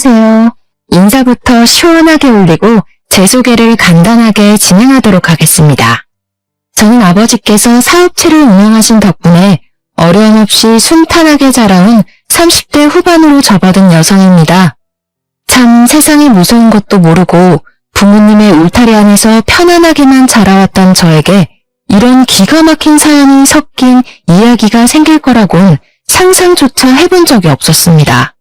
안녕하세요. 인사부터 시원하게 올리고 제 소개를 간단하게 진행하도록 하겠습니다. 저는 아버지께서 사업체를 운영하신 덕분에 어려움 없이 순탄하게 자라온 30대 후반으로 접어든 여성입니다. 참 세상에 무서운 것도 모르고 부모님의 울타리 안에서 편안하게만 자라왔던 저에게 이런 기가 막힌 사연이 섞인 이야기가 생길 거라곤 상상조차 해본 적이 없었습니다.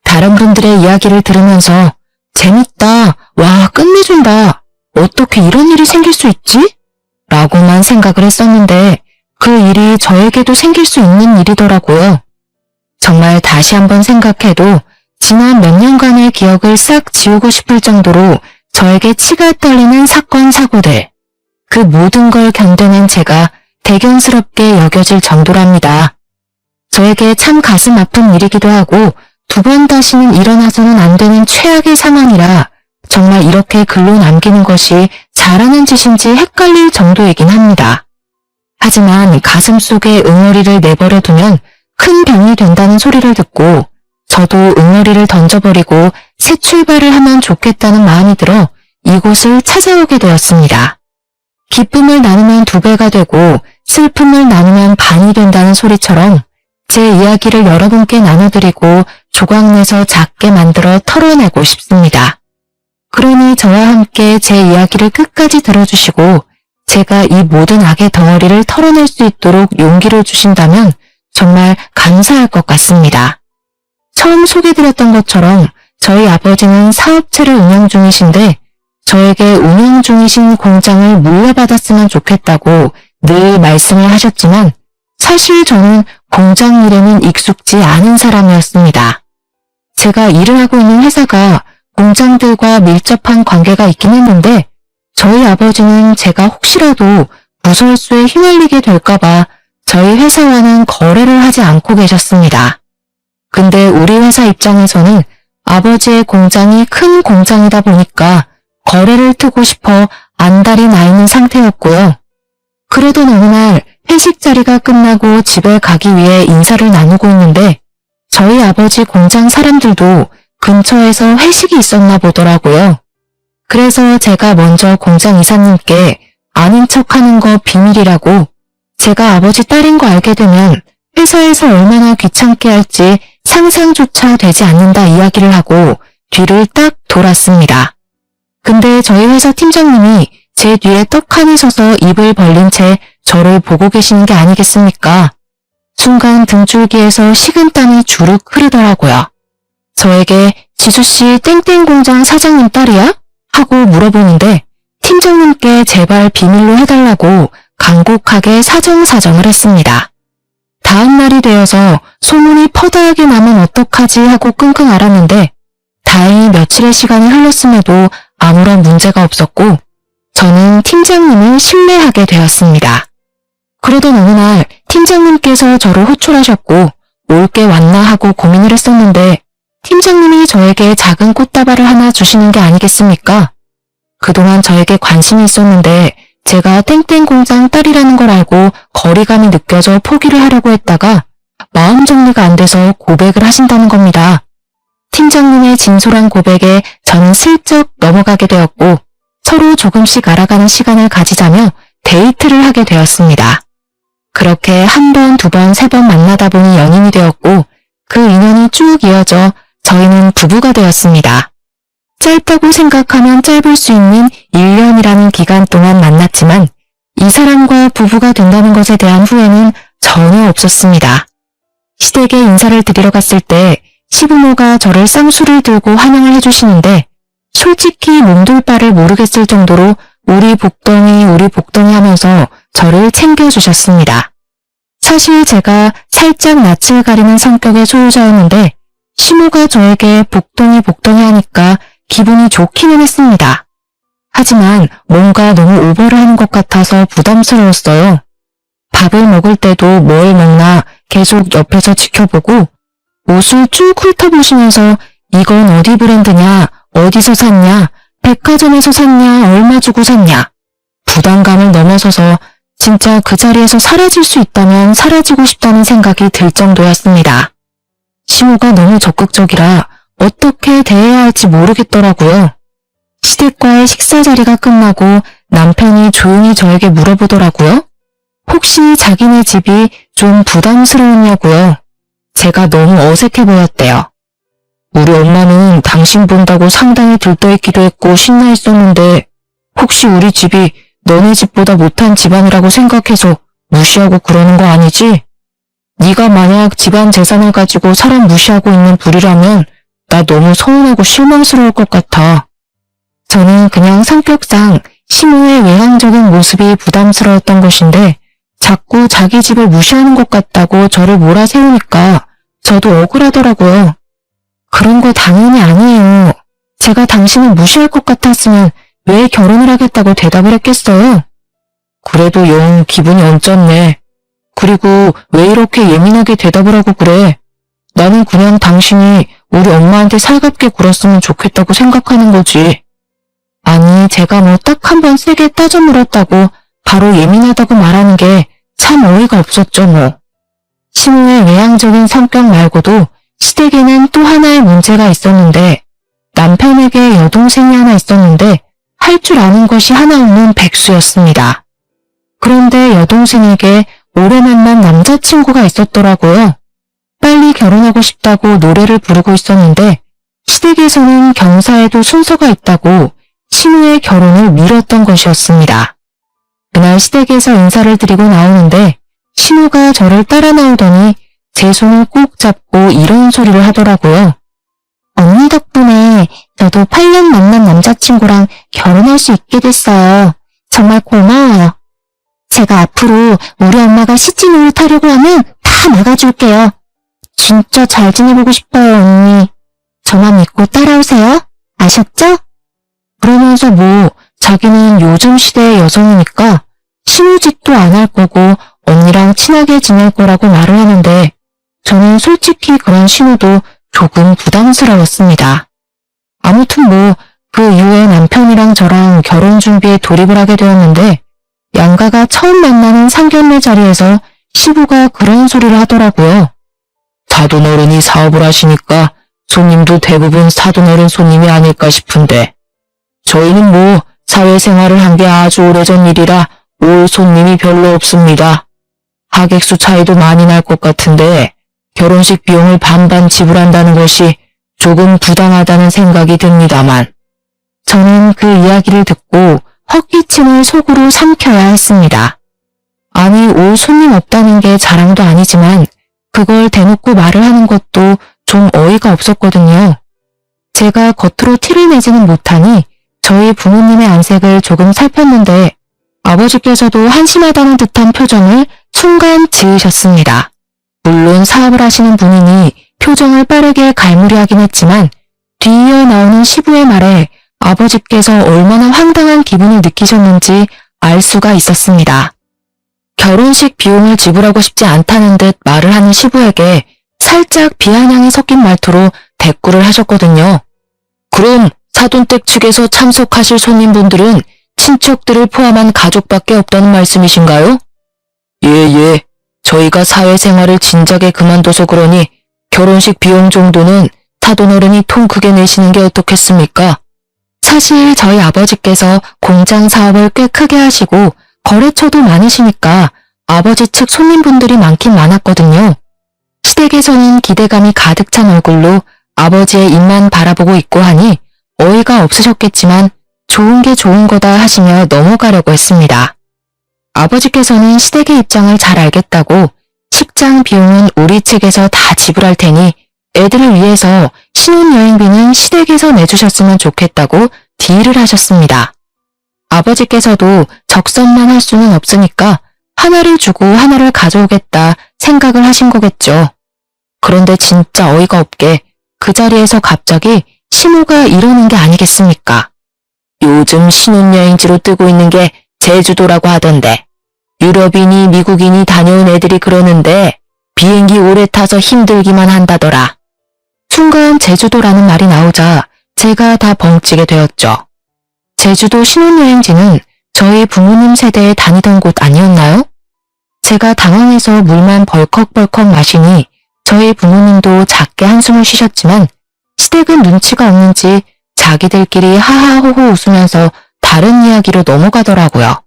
다른 분들의 이야기를 들으면서 재밌다, 와 끝내준다, 어떻게 이런 일이 생길 수 있지? 라고만 생각을 했었는데 그 일이 저에게도 생길 수 있는 일이더라고요. 정말 다시 한번 생각해도 지난 몇 년간의 기억을 싹 지우고 싶을 정도로 저에게 치가 떨리는 사건, 사고들, 그 모든 걸 견뎌낸 제가 대견스럽게 여겨질 정도랍니다. 저에게 참 가슴 아픈 일이기도 하고 두 번 다시는 일어나서는 안 되는 최악의 상황이라 정말 이렇게 글로 남기는 것이 잘하는 짓인지 헷갈릴 정도이긴 합니다. 하지만 가슴속에 응어리를 내버려 두면 큰 병이 된다는 소리를 듣고 저도 응어리를 던져버리고 새 출발을 하면 좋겠다는 마음이 들어 이곳을 찾아오게 되었습니다. 기쁨을 나누면 2배가 되고 슬픔을 나누면 반이 된다는 소리처럼 제 이야기를 여러분께 나눠드리고 조각내서 작게 만들어 털어내고 싶습니다. 그러니 저와 함께 제 이야기를 끝까지 들어주시고 제가 이 모든 악의 덩어리를 털어낼 수 있도록 용기를 주신다면 정말 감사할 것 같습니다. 처음 소개드렸던 것처럼 저희 아버지는 사업체를 운영 중이신데 저에게 운영 중이신 공장을 물려받았으면 좋겠다고 늘 말씀을 하셨지만 사실 저는 공장 일에는 익숙지 않은 사람이었습니다. 제가 일을 하고 있는 회사가 공장들과 밀접한 관계가 있긴 했는데 저희 아버지는 제가 혹시라도 부설수에 휘말리게 될까봐 저희 회사와는 거래를 하지 않고 계셨습니다. 근데 우리 회사 입장에서는 아버지의 공장이 큰 공장이다 보니까 거래를 트고 싶어 안달이 나 있는 상태였고요. 그러던 어느 날 회식 자리가 끝나고 집에 가기 위해 인사를 나누고 있는데 저희 아버지 공장 사람들도 근처에서 회식이 있었나 보더라고요. 그래서 제가 먼저 공장 이사님께 아닌 척하는 거 비밀이라고 제가 아버지 딸인 거 알게 되면 회사에서 얼마나 귀찮게 할지 상상조차 되지 않는다 이야기를 하고 뒤를 딱 돌았습니다. 근데 저희 회사 팀장님이 제 뒤에 떡하니 서서 입을 벌린 채 저를 보고 계시는 게 아니겠습니까? 순간 등줄기에서 식은땀이 주룩 흐르더라고요. 저에게 지수씨 땡땡 공장 사장님 딸이야? 하고 물어보는데 팀장님께 제발 비밀로 해달라고 간곡하게 사정사정을 했습니다. 다음 날이 되어서 소문이 퍼다하게 나면 어떡하지 하고 끙끙 앓았는데 다행히 며칠의 시간이 흘렀음에도 아무런 문제가 없었고 저는 팀장님을 신뢰하게 되었습니다. 그러던 어느 날 팀장님께서 저를 호출하셨고 올 게 왔나 하고 고민을 했었는데 팀장님이 저에게 작은 꽃다발을 하나 주시는 게 아니겠습니까? 그동안 저에게 관심이 있었는데 제가 땡땡 공장 딸이라는 걸 알고 거리감이 느껴져 포기를 하려고 했다가 마음 정리가 안 돼서 고백을 하신다는 겁니다. 팀장님의 진솔한 고백에 저는 슬쩍 넘어가게 되었고 서로 조금씩 알아가는 시간을 가지자며 데이트를 하게 되었습니다. 그렇게 한 번, 두 번, 세 번 만나다 보니 연인이 되었고 그 인연이 쭉 이어져 저희는 부부가 되었습니다. 짧다고 생각하면 짧을 수 있는 1년이라는 기간 동안 만났지만 이 사람과 부부가 된다는 것에 대한 후회는 전혀 없었습니다. 시댁에 인사를 드리러 갔을 때 시부모가 저를 쌍수를 들고 환영을 해주시는데 솔직히 몸둘 바를 모르겠을 정도로 우리 복덩이 하면서 저를 챙겨주셨습니다. 사실 제가 살짝 낯을 가리는 성격의 소유자였는데 시모가 저에게 복덩이 하니까 기분이 좋기는 했습니다. 하지만 뭔가 너무 오버를 하는 것 같아서 부담스러웠어요. 밥을 먹을 때도 뭘 먹나 계속 옆에서 지켜보고 옷을 쭉 훑어보시면서 이건 어디 브랜드냐, 어디서 샀냐, 백화점에서 샀냐, 얼마 주고 샀냐. 부담감을 넘어서서 진짜 그 자리에서 사라질 수 있다면 사라지고 싶다는 생각이 들 정도였습니다. 시모가 너무 적극적이라 어떻게 대해야 할지 모르겠더라고요. 시댁과의 식사 자리가 끝나고 남편이 조용히 저에게 물어보더라고요. 혹시 자기네 집이 좀 부담스러웠냐고요. 제가 너무 어색해 보였대요. 우리 엄마는 당신 본다고 상당히 들떠있기도 했고 신나 있었는데 혹시 우리 집이 너네 집보다 못한 집안이라고 생각해서 무시하고 그러는 거 아니지? 네가 만약 집안 재산을 가지고 사람 무시하고 있는 부류라면 나 너무 서운하고 실망스러울 것 같아. 저는 그냥 성격상 시모의 외향적인 모습이 부담스러웠던 것인데 자꾸 자기 집을 무시하는 것 같다고 저를 몰아세우니까 저도 억울하더라고요. 그런 거 당연히 아니에요. 제가 당신을 무시할 것 같았으면 왜 결혼을 하겠다고 대답을 했겠어요? 그래도 영 기분이 언짢네. 그리고 왜 이렇게 예민하게 대답을 하고 그래? 나는 그냥 당신이 우리 엄마한테 살갑게 굴었으면 좋겠다고 생각하는 거지. 아니, 제가 뭐 딱 한 번 세게 따져 물었다고 바로 예민하다고 말하는 게 참 어이가 없었죠, 뭐. 시모의 외향적인 성격 말고도 시댁에는 또 하나의 문제가 있었는데 남편에게 여동생이 하나 있었는데 할 줄 아는 것이 하나 없는 백수였습니다. 그런데 여동생에게 오래 만난 남자친구가 있었더라고요. 빨리 결혼하고 싶다고 노래를 부르고 있었는데 시댁에서는 경사에도 순서가 있다고 시모의 결혼을 미뤘던 것이었습니다. 그날 시댁에서 인사를 드리고 나오는데 시모가 저를 따라 나오더니 제 손을 꼭 잡고 이런 소리를 하더라고요. 언니 덕분에 저도 8년 만난 남자친구랑 결혼할 수 있게 됐어요. 정말 고마워요. 제가 앞으로 우리 엄마가 시집을 타려고 하면 다 막아줄게요. 진짜 잘 지내보고 싶어요, 언니. 저만 믿고 따라오세요. 아셨죠? 그러면서 뭐 자기는 요즘 시대의 여성이니까 시무짓도 안 할 거고 언니랑 친하게 지낼 거라고 말을 하는데 저는 솔직히 그런 신호도 조금 부담스러웠습니다. 아무튼 뭐 그 이후에 남편이랑 저랑 결혼 준비에 돌입을 하게 되었는데 양가가 처음 만나는 상견례 자리에서 시부가 그런 소리를 하더라고요. 사돈어른이 사업을 하시니까 손님도 대부분 사돈어른 손님이 아닐까 싶은데 저희는 뭐 사회생활을 한 게 아주 오래전 일이라 올 손님이 별로 없습니다. 하객수 차이도 많이 날 것 같은데 결혼식 비용을 반반 지불한다는 것이 조금 부당하다는 생각이 듭니다만 저는 그 이야기를 듣고 헛기침을 속으로 삼켜야 했습니다. 아니 올 손님 없다는 게 자랑도 아니지만 그걸 대놓고 말을 하는 것도 좀 어이가 없었거든요. 제가 겉으로 티를 내지는 못하니 저희 부모님의 안색을 조금 살폈는데 아버지께서도 한심하다는 듯한 표정을 순간 지으셨습니다. 물론 사업을 하시는 분이니 표정을 빠르게 갈무리하긴 했지만 뒤이어 나오는 시부의 말에 아버지께서 얼마나 황당한 기분을 느끼셨는지 알 수가 있었습니다. 결혼식 비용을 지불하고 싶지 않다는 듯 말을 하는 시부에게 살짝 비아냥이 섞인 말투로 대꾸를 하셨거든요. 그럼 사돈댁 측에서 참석하실 손님분들은 친척들을 포함한 가족밖에 없다는 말씀이신가요? 예. 저희가 사회생활을 진작에 그만둬서 그러니 결혼식 비용 정도는 사돈어른이 통 크게 내시는 게 어떻겠습니까? 사실 저희 아버지께서 공장 사업을 꽤 크게 하시고 거래처도 많으시니까 아버지 측 손님분들이 많긴 많았거든요. 시댁에서는 기대감이 가득 찬 얼굴로 아버지의 입만 바라보고 있고 하니 어이가 없으셨겠지만 좋은 게 좋은 거다 하시며 넘어가려고 했습니다. 아버지께서는 시댁의 입장을 잘 알겠다고 식장 비용은 우리 측에서 다 지불할 테니 애들을 위해서 신혼여행비는 시댁에서 내주셨으면 좋겠다고 딜을 하셨습니다. 아버지께서도 적선만 할 수는 없으니까 하나를 주고 하나를 가져오겠다 생각을 하신 거겠죠. 그런데 진짜 어이가 없게 그 자리에서 갑자기 시모가 이러는 게 아니겠습니까? 요즘 신혼여행지로 뜨고 있는 게 제주도라고 하던데 유럽인이 미국인이 다녀온 애들이 그러는데 비행기 오래 타서 힘들기만 한다더라. 순간 제주도라는 말이 나오자 제가 다 벙찌게 되었죠. 제주도 신혼여행지는 저희 부모님 세대에 다니던 곳 아니었나요? 제가 당황해서 물만 벌컥벌컥 마시니 저희 부모님도 작게 한숨을 쉬셨지만 시댁은 눈치가 없는지 자기들끼리 하하호호 웃으면서 다른 이야기로 넘어가더라고요.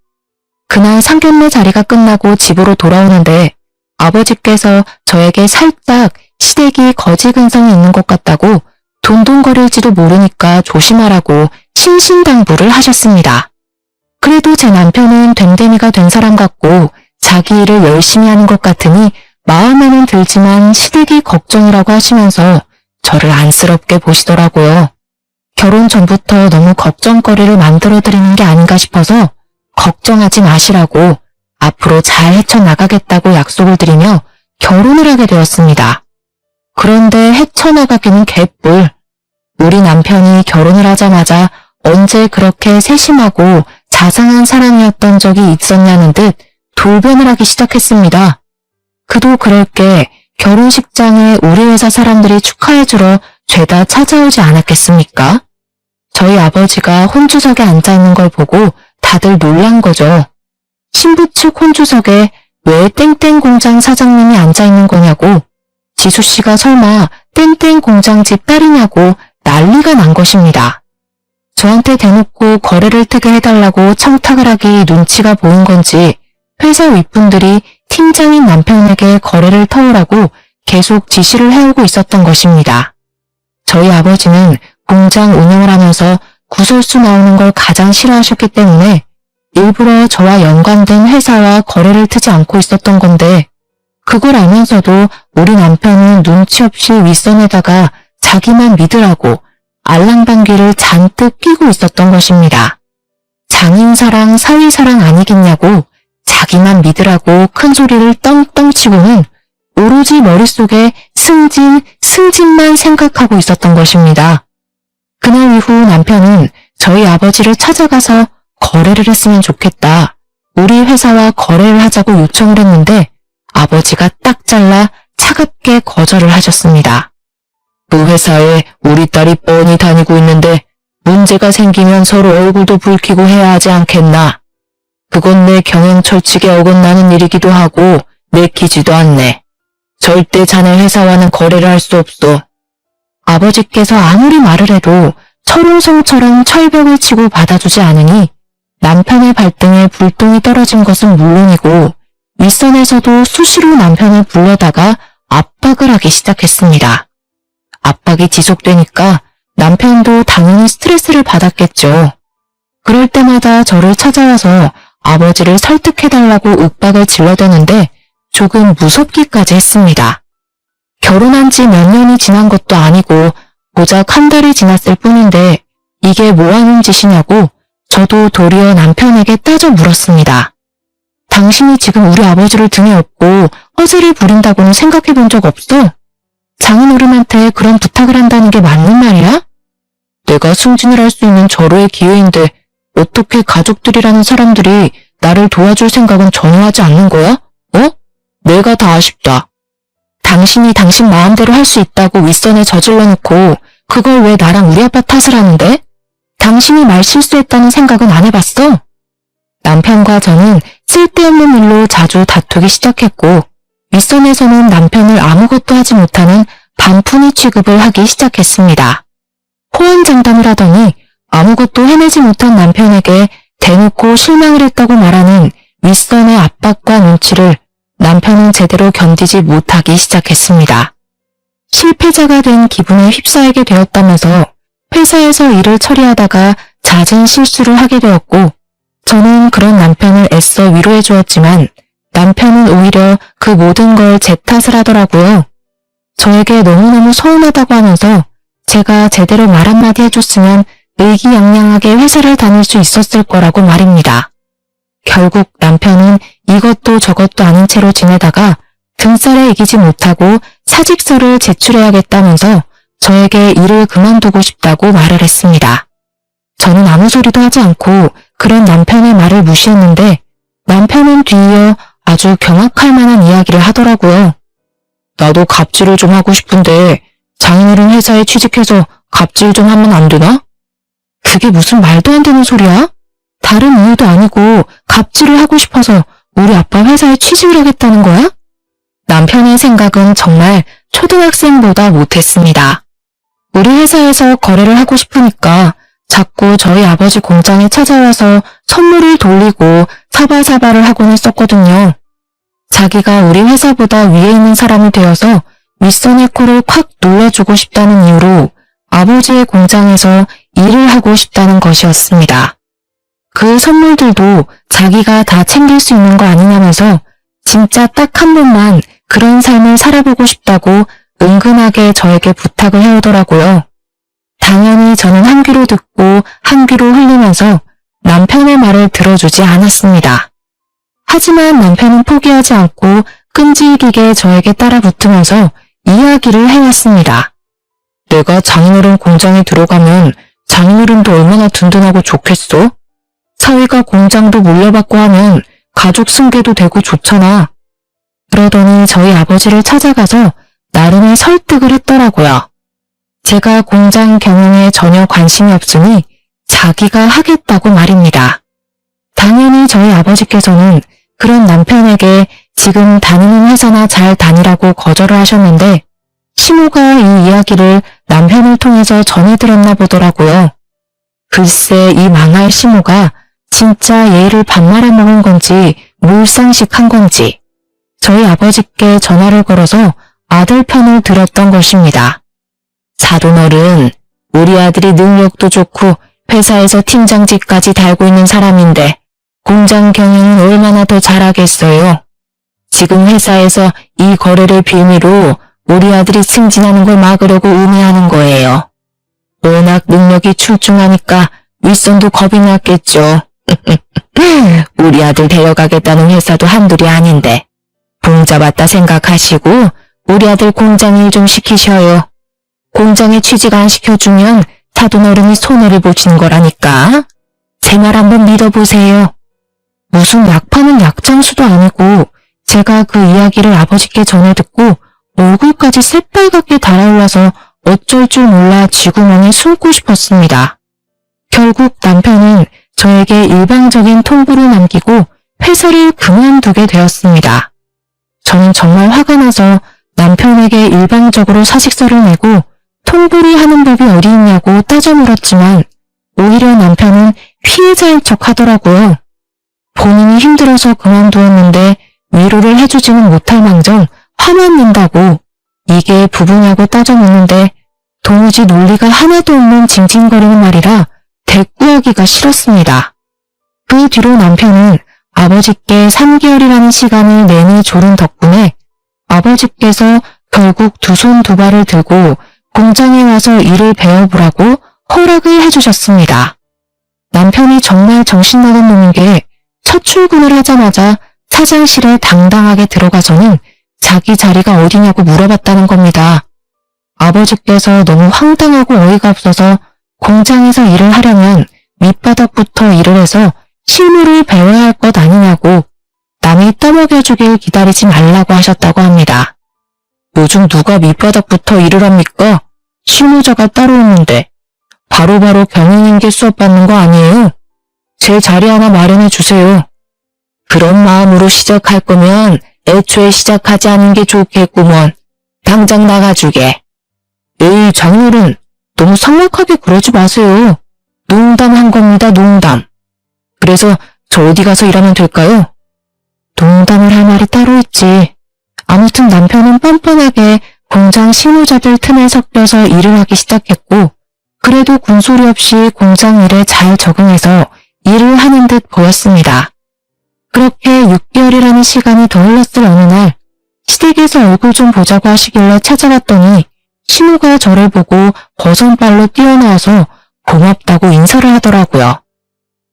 그날 상견례 자리가 끝나고 집으로 돌아오는데 아버지께서 저에게 살짝 시댁이 거지 근성이 있는 것 같다고 돈돈거릴지도 모르니까 조심하라고 신신당부를 하셨습니다. 그래도 제 남편은 됨됨이가 된 사람 같고 자기 일을 열심히 하는 것 같으니 마음에는 들지만 시댁이 걱정이라고 하시면서 저를 안쓰럽게 보시더라고요. 결혼 전부터 너무 걱정거리를 만들어드리는 게 아닌가 싶어서 걱정하지 마시라고 앞으로 잘 헤쳐나가겠다고 약속을 드리며 결혼을 하게 되었습니다. 그런데 헤쳐나가기는 개뿔. 우리 남편이 결혼을 하자마자 언제 그렇게 세심하고 자상한 사람이었던 적이 있었냐는 듯 돌변을 하기 시작했습니다. 그도 그럴 게 결혼식장에 우리 회사 사람들이 축하해주러 죄다 찾아오지 않았겠습니까? 저희 아버지가 혼주석에 앉아있는 걸 보고 다들 놀란 거죠. 신부 측 혼주석에 왜 땡땡 공장 사장님이 앉아있는 거냐고, 지수씨가 설마 땡땡 공장 집 딸이냐고 난리가 난 것입니다. 저한테 대놓고 거래를 트게 해달라고 청탁을 하기 눈치가 보인 건지 회사 윗분들이 팀장인 남편에게 거래를 터오라고 계속 지시를 해오고 있었던 것입니다. 저희 아버지는 공장 운영을 하면서 구설수 나오는 걸 가장 싫어하셨기 때문에 일부러 저와 연관된 회사와 거래를 트지 않고 있었던 건데, 그걸 알면서도 우리 남편은 눈치 없이 윗선에다가 자기만 믿으라고 알랑방귀를 잔뜩 끼고 있었던 것입니다. 장인사랑 사위사랑 아니겠냐고 자기만 믿으라고 큰 소리를 떵떵 치고는 오로지 머릿속에 승진만 생각하고 있었던 것입니다. 그날 이후 남편은 저희 아버지를 찾아가서 거래를 했으면 좋겠다, 우리 회사와 거래를 하자고 요청을 했는데 아버지가 딱 잘라 차갑게 거절을 하셨습니다. 그 회사에 우리 딸이 뻔히 다니고 있는데 문제가 생기면 서로 얼굴도 붉히고 해야 하지 않겠나. 그건 내 경영 철칙에 어긋나는 일이기도 하고 내키지도 않네. 절대 자네 회사와는 거래를 할 수 없어. 아버지께서 아무리 말을 해도 철옹성처럼 철벽을 치고 받아주지 않으니 남편의 발등에 불똥이 떨어진 것은 물론이고 윗선에서도 수시로 남편을 불러다가 압박을 하기 시작했습니다. 압박이 지속되니까 남편도 당연히 스트레스를 받았겠죠. 그럴 때마다 저를 찾아와서 아버지를 설득해달라고 윽박을 질러대는데 조금 무섭기까지 했습니다. 결혼한 지 몇 년이 지난 것도 아니고 고작 한 달이 지났을 뿐인데 이게 뭐하는 짓이냐고 저도 도리어 남편에게 따져 물었습니다. 당신이 지금 우리 아버지를 등에 업고 허세를 부린다고는 생각해 본 적 없어? 장인어른한테 그런 부탁을 한다는 게 맞는 말이야? 내가 승진을 할 수 있는 절호의 기회인데 어떻게 가족들이라는 사람들이 나를 도와줄 생각은 전혀 하지 않는 거야? 내가 다 아쉽다. 당신이 당신 마음대로 할 수 있다고 윗선에 저질러 놓고 그걸 왜 나랑 우리 아빠 탓을 하는데? 당신이 말 실수했다는 생각은 안 해봤어? 남편과 저는 쓸데없는 일로 자주 다투기 시작했고 윗선에서는 남편을 아무것도 하지 못하는 반푼이 취급을 하기 시작했습니다. 호언장담을 하더니 아무것도 해내지 못한 남편에게 대놓고 실망을 했다고 말하는 윗선의 압박과 눈치를 남편은 제대로 견디지 못하기 시작했습니다. 실패자가 된 기분에 휩싸이게 되었다면서 회사에서 일을 처리하다가 잦은 실수를 하게 되었고 저는 그런 남편을 애써 위로해 주었지만 남편은 오히려 그 모든 걸 제 탓을 하더라고요. 저에게 너무너무 서운하다고 하면서 제가 제대로 말 한마디 해줬으면 의기양양하게 회사를 다닐 수 있었을 거라고 말입니다. 결국 남편은 이것도 저것도 아닌 채로 지내다가 등살에 이기지 못하고 사직서를 제출해야겠다면서 저에게 일을 그만두고 싶다고 말을 했습니다. 저는 아무 소리도 하지 않고 그런 남편의 말을 무시했는데 남편은 뒤이어 아주 경악할 만한 이야기를 하더라고요. 나도 갑질을 좀 하고 싶은데 장인어른 회사에 취직해서 갑질 좀 하면 안 되나? 그게 무슨 말도 안 되는 소리야? 다른 이유도 아니고 갑질을 하고 싶어서 우리 아빠 회사에 취직을 하겠다는 거야? 남편의 생각은 정말 초등학생보다 못했습니다. 우리 회사에서 거래를 하고 싶으니까 자꾸 저희 아버지 공장에 찾아와서 선물을 돌리고 사발사발을 하곤 했었거든요. 자기가 우리 회사보다 위에 있는 사람이 되어서 윗선의 코를 콱 눌러주고 싶다는 이유로 아버지의 공장에서 일을 하고 싶다는 것이었습니다. 그 선물들도 자기가 다 챙길 수 있는 거 아니냐면서 진짜 딱 한 번만 그런 삶을 살아보고 싶다고 은근하게 저에게 부탁을 해오더라고요. 당연히 저는 한 귀로 듣고 한 귀로 흘리면서 남편의 말을 들어주지 않았습니다. 하지만 남편은 포기하지 않고 끈질기게 저에게 따라붙으면서 이야기를 해왔습니다. 내가 장인어른 공장에 들어가면 장인어른도 얼마나 든든하고 좋겠어? 사위가 공장도 물려받고 하면 가족 승계도 되고 좋잖아. 그러더니 저희 아버지를 찾아가서 나름의 설득을 했더라고요. 제가 공장 경영에 전혀 관심이 없으니 자기가 하겠다고 말입니다. 당연히 저희 아버지께서는 그런 남편에게 지금 다니는 회사나 잘 다니라고 거절을 하셨는데 시모가 이 이야기를 남편을 통해서 전해 들었나 보더라고요. 글쎄 이 망할 시모가 진짜 예의를 밥 말아먹은 건지 몰상식한 건지 저희 아버지께 전화를 걸어서 아들 편을 들었던 것입니다. 사돈어른, 우리 아들이 능력도 좋고 회사에서 팀장직까지 달고 있는 사람인데 공장 경영은 얼마나 더 잘하겠어요. 지금 회사에서 이 거래를 빌미로 우리 아들이 승진하는 걸 막으려고 우매하는 거예요. 워낙 능력이 출중하니까 윗선도 겁이 났겠죠. 우리 아들 데려가겠다는 회사도 한둘이 아닌데 봉잡았다 생각하시고 우리 아들 공장 일 좀 시키셔요. 공장에 취직 안 시켜주면 사돈어른이 손해를 보시는 거라니까. 제 말 한번 믿어보세요. 무슨 약 파는 약장수도 아니고 제가 그 이야기를 아버지께 전해 듣고 얼굴까지 새빨갛게 달아올라서 어쩔 줄 몰라 쥐구멍에 숨고 싶었습니다. 결국 남편은 저에게 일방적인 통보를 남기고 회사를 그만두게 되었습니다. 저는 정말 화가 나서 남편에게 일방적으로 사직서를 내고 통보를 하는 법이 어디 있냐고 따져 물었지만 오히려 남편은 피해자인 척 하더라고요. 본인이 힘들어서 그만두었는데 위로를 해주지는 못할 망정 화만 낸다고 이게 부부냐고 따져 묻는데 도무지 논리가 하나도 없는 징징거리는 말이라 대꾸하기가 싫었습니다. 그 뒤로 남편은 아버지께 3개월이라는 시간을 내내 조른 덕분에 아버지께서 결국 두 손 두 발을 들고 공장에 와서 일을 배워보라고 허락을 해주셨습니다. 남편이 정말 정신나간 놈인 게 첫 출근을 하자마자 사장실에 당당하게 들어가서는 자기 자리가 어디냐고 물어봤다는 겁니다. 아버지께서 너무 황당하고 어이가 없어서 공장에서 일을 하려면 밑바닥부터 일을 해서 실무를 배워야 할 것 아니냐고 남이 떠먹여주길 기다리지 말라고 하셨다고 합니다. 요즘 누가 밑바닥부터 일을 합니까? 실무자가 따로 있는데 바로바로 경영인계 수업 받는 거 아니에요? 제 자리 하나 마련해 주세요. 그런 마음으로 시작할 거면 애초에 시작하지 않은 게 좋겠구먼. 당장 나가주게. 에이 장인어른 너무 삭막하게 그러지 마세요. 농담한 겁니다. 농담. 그래서 저 어디 가서 일하면 될까요? 농담을 할 말이 따로 있지. 아무튼 남편은 뻔뻔하게 공장 실무자들 틈에 섞여서 일을 하기 시작했고 그래도 군소리 없이 공장 일에 잘 적응해서 일을 하는 듯 보였습니다. 그렇게 6개월이라는 시간이 더 흘렀을 어느 날 시댁에서 얼굴 좀 보자고 하시길래 찾아갔더니 시모가 저를 보고 버선발로 뛰어나와서 고맙다고 인사를 하더라고요.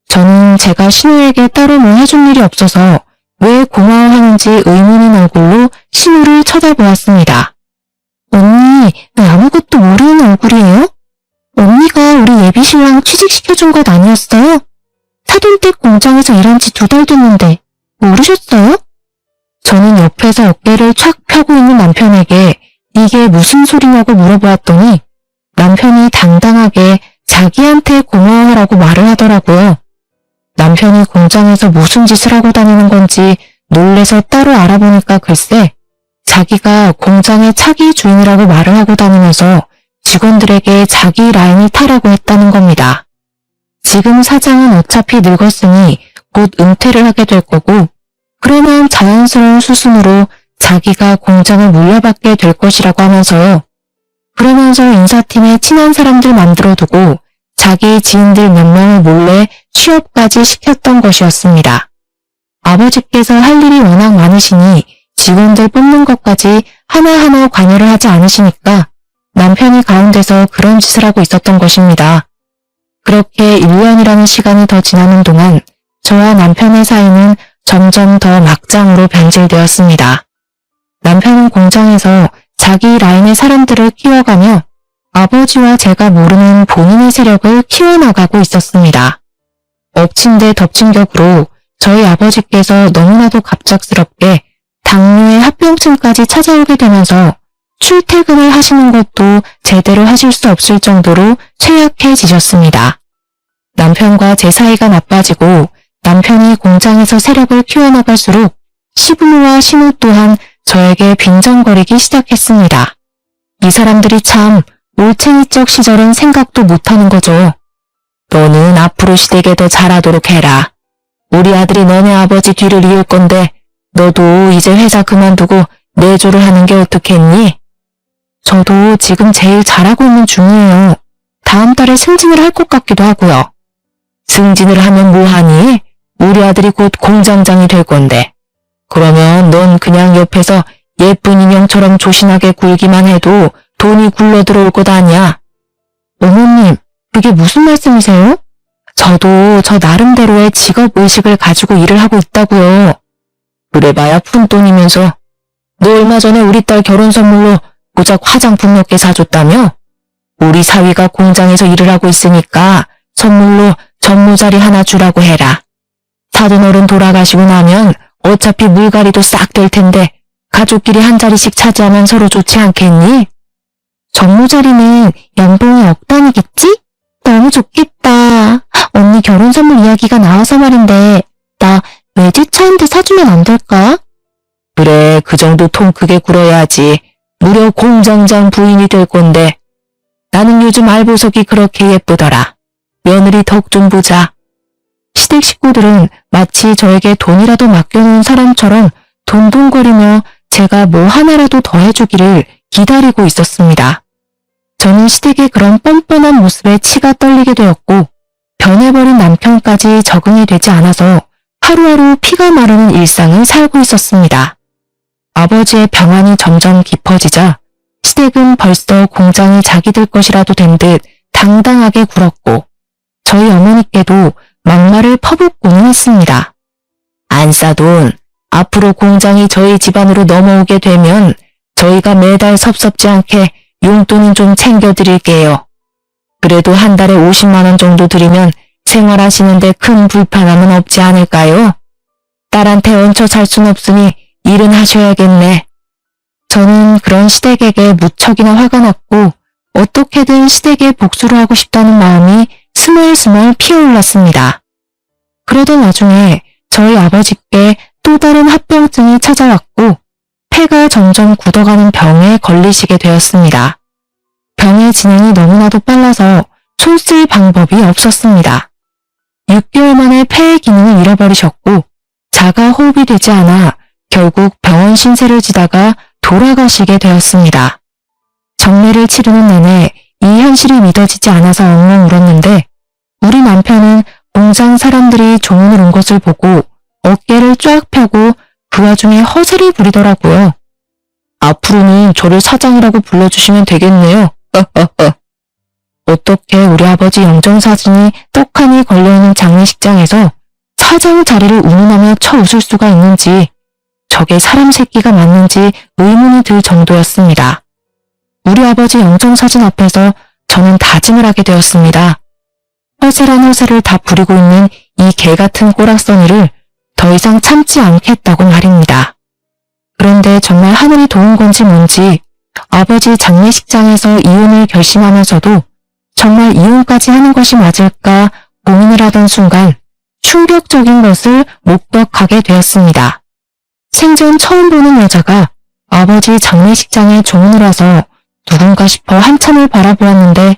저는 제가 신우에게 따로 뭐 해준 일이 없어서 왜 고마워하는지 의문인 얼굴로 신우를 쳐다보았습니다. 언니, 왜 아무것도 모르는 얼굴이에요? 언니가 우리 예비신랑 취직시켜준 것 아니었어요? 사돈댁 공장에서 일한 지 2달 됐는데 모르셨어요? 저는 옆에서 어깨를 촥 펴고 있는 남편에게 이게 무슨 소리냐고 물어보았더니 남편이 당당하게 자기한테 고마워하라고 말을 하더라고요. 남편이 공장에서 무슨 짓을 하고 다니는 건지 놀래서 따로 알아보니까 글쎄 자기가 공장의 차기 주인이라고 말을 하고 다니면서 직원들에게 자기 라인을 타라고 했다는 겁니다. 지금 사장은 어차피 늙었으니 곧 은퇴를 하게 될 거고, 그러면 자연스러운 수순으로 자기가 공장을 물려받게 될 것이라고 하면서요. 그러면서 인사팀에 친한 사람들 만들어두고 자기 지인들 몇 명을 몰래 취업까지 시켰던 것이었습니다. 아버지께서 할 일이 워낙 많으시니 직원들 뽑는 것까지 하나하나 관여를 하지 않으시니까 남편이 가운데서 그런 짓을 하고 있었던 것입니다. 그렇게 1년이라는 시간이 더 지나는 동안 저와 남편의 사이는 점점 더 막장으로 변질되었습니다. 남편은 공장에서 자기 라인의 사람들을 키워가며 아버지와 제가 모르는 본인의 세력을 키워나가고 있었습니다. 엎친 데 덮친 격으로 저희 아버지께서 너무나도 갑작스럽게 당뇨의 합병증까지 찾아오게 되면서 출퇴근을 하시는 것도 제대로 하실 수 없을 정도로 취약해지셨습니다. 남편과 제 사이가 나빠지고 남편이 공장에서 세력을 키워나갈수록 시부모와 시누 또한 저에게 빈정거리기 시작했습니다. 이 사람들이 참 올챙이적 시절은 생각도 못하는 거죠. 너는 앞으로 시댁에 더 잘하도록 해라. 우리 아들이 너네 아버지 뒤를 이을 건데 너도 이제 회사 그만두고 내조를 하는 게 어떻겠니? 저도 지금 제일 잘하고 있는 중이에요. 다음 달에 승진을 할 것 같기도 하고요. 승진을 하면 뭐하니? 우리 아들이 곧 공장장이 될 건데. 그러면 넌 그냥 옆에서 예쁜 인형처럼 조신하게 굴기만 해도 돈이 굴러 들어올 것 아니야. 어머님, 그게 무슨 말씀이세요? 저도 저 나름대로의 직업의식을 가지고 일을 하고 있다고요. 그래봐야 푼돈이면서. 너 얼마 전에 우리 딸 결혼 선물로 고작 화장품 몇 개 사줬다며? 우리 사위가 공장에서 일을 하고 있으니까 선물로 전모자리 하나 주라고 해라. 사돈 어른 돌아가시고 나면 어차피 물갈이도 싹 될 텐데 가족끼리 한 자리씩 차지하면 서로 좋지 않겠니? 전모자리는 연봉이 억 단위겠지? 너무 좋겠다. 언니 결혼 선물 이야기가 나와서 말인데 나 외제차 한 대 사주면 안 될까? 그래, 그 정도 통 크게 굴어야지. 무려 공장장 부인이 될 건데. 나는 요즘 알보석이 그렇게 예쁘더라. 며느리 덕 좀 보자. 시댁 식구들은 마치 저에게 돈이라도 맡겨놓은 사람처럼 돈돈거리며 제가 뭐 하나라도 더 해주기를 기다리고 있었습니다. 저는 시댁의 그런 뻔뻔한 모습에 치가 떨리게 되었고 변해버린 남편까지 적응이 되지 않아서 하루하루 피가 마르는 일상을 살고 있었습니다. 아버지의 병환이 점점 깊어지자 시댁은 벌써 공장이 자기들 것이라도 된 듯 당당하게 굴었고 저희 어머니께도 막말을 퍼붓고는 했습니다. 안사돈, 앞으로 공장이 저희 집안으로 넘어오게 되면 저희가 매달 섭섭지 않게 용돈은 좀 챙겨드릴게요. 그래도 한 달에 50만 원 정도 드리면 생활하시는데 큰 불편함은 없지 않을까요? 딸한테 얹혀 살 순 없으니 일은 하셔야겠네. 저는 그런 시댁에게 무척이나 화가 났고 어떻게든 시댁에 복수를 하고 싶다는 마음이 스멀스멀 피어올랐습니다. 그러던 와중에 저희 아버지께 또 다른 합병증이 찾아왔고 폐가 점점 굳어가는 병에 걸리시게 되었습니다. 병의 진행이 너무나도 빨라서 손 쓸 방법이 없었습니다. 6개월 만에 폐의 기능을 잃어버리셨고 자가 호흡이 되지 않아 결국 병원 신세를 지다가 돌아가시게 되었습니다. 정례를 치르는 내내 이 현실이 믿어지지 않아서 엉엉 울었는데 우리 남편은 공장 사람들이 조문을 온 것을 보고 어깨를 쫙 펴고 그 와중에 허세를 부리더라고요. 앞으로는 저를 사장이라고 불러주시면 되겠네요. 어떻게 우리 아버지 영정사진이 떡하니 걸려있는 장례식장에서 사장 자리를 운운하며 쳐 웃을 수가 있는지 저게 사람 새끼가 맞는지 의문이 들 정도였습니다. 우리 아버지 영정사진 앞에서 저는 다짐을 하게 되었습니다. 허세란 허세를 다 부리고 있는 이 개같은 꼬락서니를 더 이상 참지 않겠다고 말입니다. 그런데 정말 하늘이 도운 건지 뭔지 아버지 장례식장에서 이혼을 결심하면서도 정말 이혼까지 하는 것이 맞을까 고민을 하던 순간 충격적인 것을 목격하게 되었습니다. 생전 처음 보는 여자가 아버지 장례식장에 조문을 와서 누군가 싶어 한참을 바라보았는데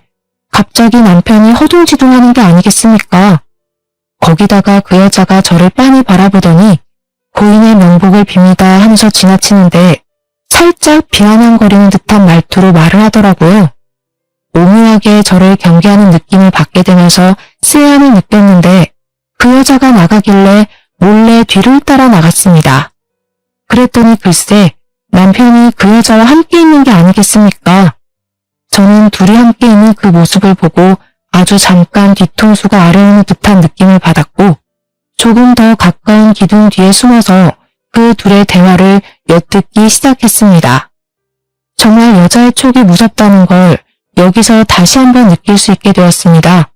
갑자기 남편이 허둥지둥하는 게 아니겠습니까? 거기다가 그 여자가 저를 빤히 바라보더니 고인의 명복을 빕니다 하면서 지나치는데 살짝 비아냥거리는 듯한 말투로 말을 하더라고요. 오묘하게 저를 경계하는 느낌을 받게 되면서 쎄함을 느꼈는데 그 여자가 나가길래 몰래 뒤를 따라 나갔습니다. 그랬더니 글쎄 남편이 그 여자와 함께 있는 게 아니겠습니까? 저는 둘이 함께 있는 그 모습을 보고 아주 잠깐 뒤통수가 아려오는 듯한 느낌을 받았고 조금 더 가까운 기둥 뒤에 숨어서 그 둘의 대화를 엿듣기 시작했습니다. 정말 여자의 촉이 무섭다는 걸 여기서 다시 한번 느낄 수 있게 되었습니다.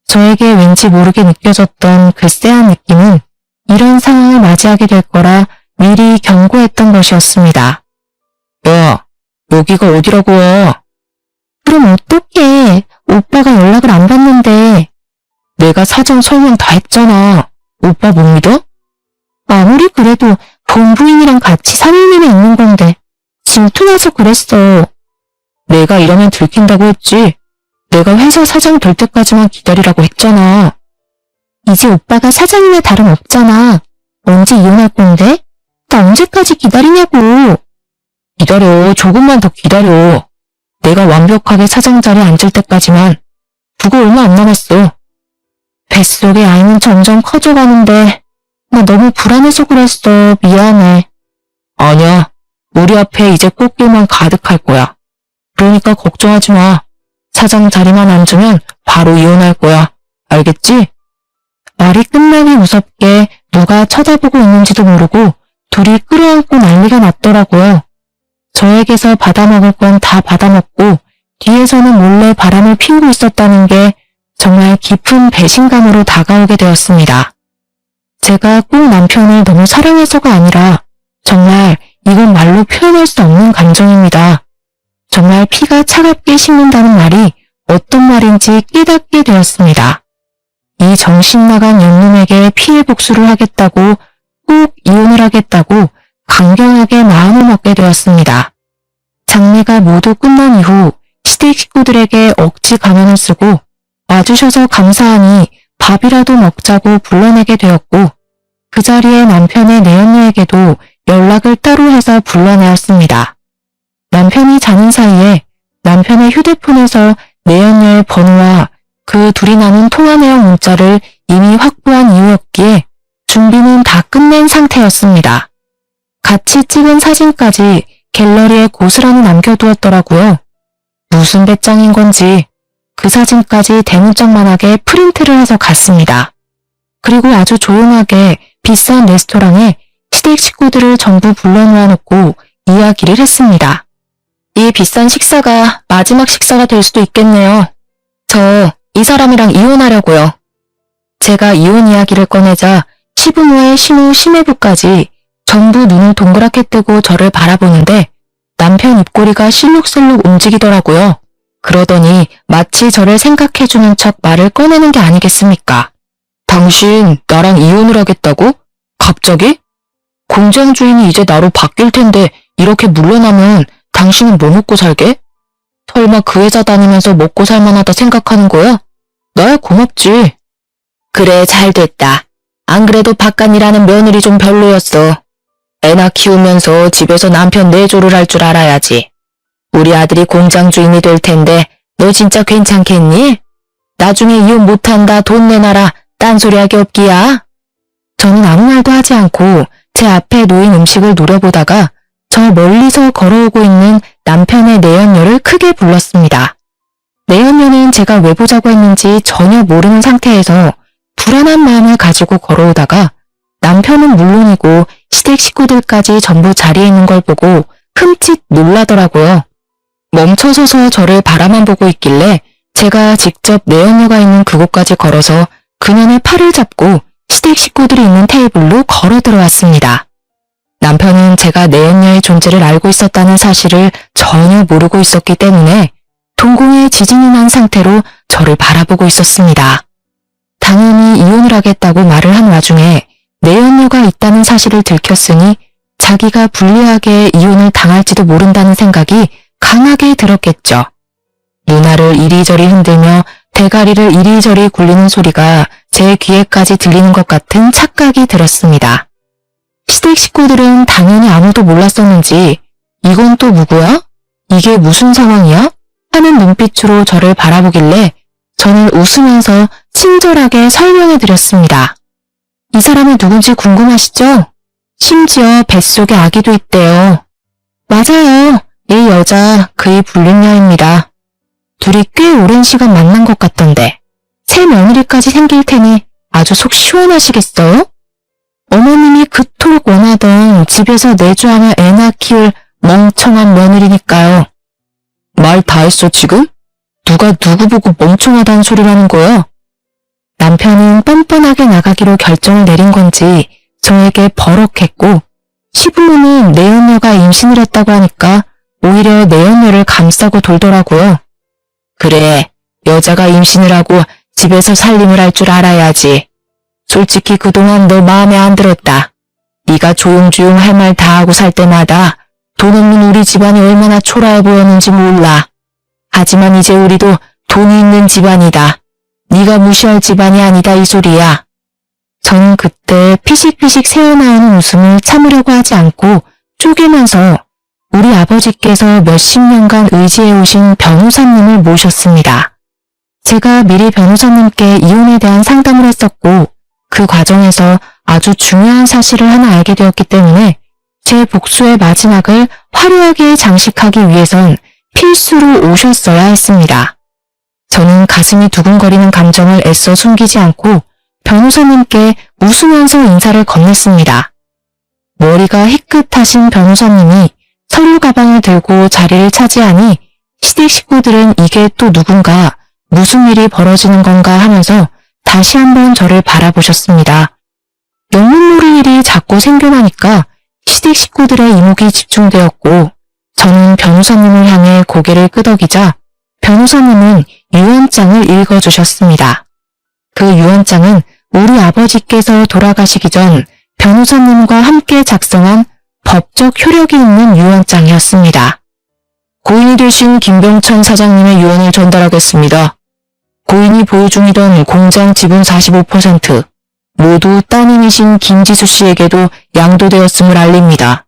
저에게 왠지 모르게 느껴졌던 그 쎄한 느낌은 이런 상황을 맞이하게 될 거라 미리 경고했던 것이었습니다. 야, 여기가 어디라고 와? 그럼 어떡해? 오빠가 연락을 안 받는데. 내가 사정 설명 다 했잖아. 오빠 못 믿어? 아무리 그래도 본부인이랑 같이 3일내내 있는 건데 질투나서 그랬어. 내가 이러면 들킨다고 했지. 내가 회사 사장 될 때까지만 기다리라고 했잖아. 이제 오빠가 사장이나 다름없잖아. 언제 이혼할 건데? 나 언제까지 기다리냐고. 기다려. 조금만 더 기다려. 내가 완벽하게 사장 자리에 앉을 때까지만. 그거 얼마 안 남았어. 뱃속의 아이는 점점 커져가는데 나 너무 불안해서 그랬어. 미안해. 아니야. 우리 앞에 이제 꽃길만 가득할 거야. 그러니까 걱정하지 마. 사장 자리만 앉으면 바로 이혼할 거야. 알겠지? 말이 끝나기 무섭게 누가 쳐다보고 있는지도 모르고 둘이 끌어안고 난리가 났더라고요. 저에게서 받아먹을 건 다 받아먹고 뒤에서는 몰래 바람을 피우고 있었다는 게 정말 깊은 배신감으로 다가오게 되었습니다. 제가 꼭 남편을 너무 사랑해서가 아니라 정말 이건 말로 표현할 수 없는 감정입니다. 정말 피가 차갑게 식는다는 말이 어떤 말인지 깨닫게 되었습니다. 이 정신나간 영놈에게 피해 복수를 하겠다고 꼭 이혼을 하겠다고 강경하게 마음을 먹게 되었습니다. 장례가 모두 끝난 이후 시댁 식구들에게 억지 가면을 쓰고 와주셔서 감사하니 밥이라도 먹자고 불러내게 되었고 그 자리에 남편의 내연녀에게도 연락을 따로 해서 불러내었습니다. 남편이 자는 사이에 남편의 휴대폰에서 내연녀의 번호와 그 둘이 나눈 통화 내용 문자를 이미 확보한 이유였기에 준비는 다 끝낸 상태였습니다. 같이 찍은 사진까지 갤러리에 고스란히 남겨두었더라고요. 무슨 배짱인 건지 그 사진까지 대문짝만하게 프린트를 해서 갔습니다. 그리고 아주 조용하게 비싼 레스토랑에 시댁 식구들을 전부 불러놓아놓고 이야기를 했습니다. 이 비싼 식사가 마지막 식사가 될 수도 있겠네요. 저 이 사람이랑 이혼하려고요. 제가 이혼 이야기를 꺼내자 시부모의 신우 시매부까지 전부 눈을 동그랗게 뜨고 저를 바라보는데 남편 입꼬리가 실룩실룩 움직이더라고요. 그러더니 마치 저를 생각해주는 척 말을 꺼내는 게 아니겠습니까? 당신 나랑 이혼을 하겠다고? 갑자기? 공장 주인이 이제 나로 바뀔 텐데 이렇게 물러나면 당신은 뭐 먹고 살게? 설마 그 회사 다니면서 먹고 살만하다 생각하는 거야? 나야 고맙지. 그래 잘됐다. 안 그래도 바깥 일하는 며느리 좀 별로였어. 애나 키우면서 집에서 남편 내조를 할 줄 알아야지. 우리 아들이 공장 주인이 될 텐데 너 진짜 괜찮겠니? 나중에 이혼 못한다 돈 내놔라 딴소리하기 없기야. 저는 아무 말도 하지 않고 제 앞에 놓인 음식을 노려보다가 저 멀리서 걸어오고 있는 남편의 내연녀를 크게 불렀습니다. 내연녀는 제가 왜 보자고 했는지 전혀 모르는 상태에서 불안한 마음을 가지고 걸어오다가 남편은 물론이고 시댁 식구들까지 전부 자리에 있는 걸 보고 흠칫 놀라더라고요. 멈춰서서 저를 바라만 보고 있길래 제가 직접 내연녀가 있는 그곳까지 걸어서 그녀의 팔을 잡고 시댁 식구들이 있는 테이블로 걸어 들어왔습니다. 남편은 제가 내연녀의 존재를 알고 있었다는 사실을 전혀 모르고 있었기 때문에 동공에 지진이 난 상태로 저를 바라보고 있었습니다. 당연히 이혼을 하겠다고 말을 한 와중에 내연녀가 있다는 사실을 들켰으니 자기가 불리하게 이혼을 당할지도 모른다는 생각이 강하게 들었겠죠. 누나를 이리저리 흔들며 대가리를 이리저리 굴리는 소리가 제 귀에까지 들리는 것 같은 착각이 들었습니다. 시댁 식구들은 당연히 아무도 몰랐었는지 이건 또 누구야? 이게 무슨 상황이야? 하는 눈빛으로 저를 바라보길래 저는 웃으면서 친절하게 설명해 드렸습니다. 이 사람이 누군지 궁금하시죠? 심지어 뱃속에 아기도 있대요. 맞아요. 이 여자 그의 불륜녀입니다. 둘이 꽤 오랜 시간 만난 것 같던데 새 며느리까지 생길 테니 아주 속 시원하시겠어요? 어머님이 그토록 원하던 집에서 내조하며 애나 키울 멍청한 며느리니까요. 말 다 했어 지금? 누가 누구 보고 멍청하다는 소리라는 거야? 남편은 뻔뻔하게 나가기로 결정을 내린 건지 저에게 버럭했고 시부모는 내연녀가 임신을 했다고 하니까 오히려 내연녀를 감싸고 돌더라고요. 그래, 여자가 임신을 하고 집에서 살림을 할 줄 알아야지. 솔직히 그동안 너 마음에 안 들었다. 네가 조용조용 할 말 다 하고 살 때마다 돈 없는 우리 집안이 얼마나 초라해 보였는지 몰라. 하지만 이제 우리도 돈이 있는 집안이다. 네가 무시할 집안이 아니다 이 소리야. 저는 그때 피식피식 새어나오는 웃음을 참으려고 하지 않고 쪼개면서 우리 아버지께서 몇십 년간 의지해오신 변호사님을 모셨습니다. 제가 미리 변호사님께 이혼에 대한 상담을 했었고 그 과정에서 아주 중요한 사실을 하나 알게 되었기 때문에 제 복수의 마지막을 화려하게 장식하기 위해선 필수로 오셨어야 했습니다. 저는 가슴이 두근거리는 감정을 애써 숨기지 않고 변호사님께 웃으면서 인사를 건넸습니다. 머리가 희끗하신 변호사님이 서류 가방을 들고 자리를 차지하니 시댁 식구들은 이게 또 누군가 무슨 일이 벌어지는 건가 하면서 다시 한번 저를 바라보셨습니다. 영문 모를 일이 자꾸 생겨나니까 시댁 식구들의 이목이 집중되었고 저는 변호사님을 향해 고개를 끄덕이자 변호사님은 유언장을 읽어주셨습니다. 그 유언장은 우리 아버지께서 돌아가시기 전 변호사님과 함께 작성한 법적 효력이 있는 유언장이었습니다. 고인이 되신 김병천 사장님의 유언을 전달하겠습니다. 고인이 보유 중이던 공장 지분 45% 모두 따님이신 김지수 씨에게도 양도되었음을 알립니다.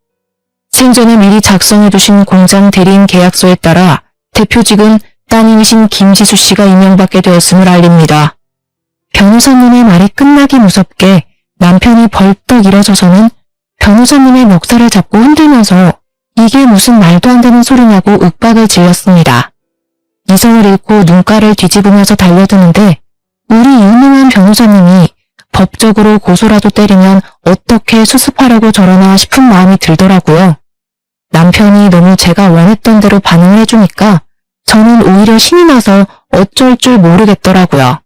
생전에 미리 작성해두신 공장 대리인 계약서에 따라 대표직은 따님이신 김지수 씨가 임명받게 되었음을 알립니다. 변호사님의 말이 끝나기 무섭게 남편이 벌떡 일어서서는 변호사님의 멱살을 잡고 흔들면서 이게 무슨 말도 안 되는 소리냐고 윽박을 질렀습니다. 이성을 잃고 눈가를 뒤집으면서 달려드는데 우리 유능한 변호사님이 법적으로 고소라도 때리면 어떻게 수습하려고 저러나 싶은 마음이 들더라고요. 남편이 너무 제가 원했던 대로 반응을 해주니까 저는 오히려 신이 나서 어쩔 줄 모르겠더라고요.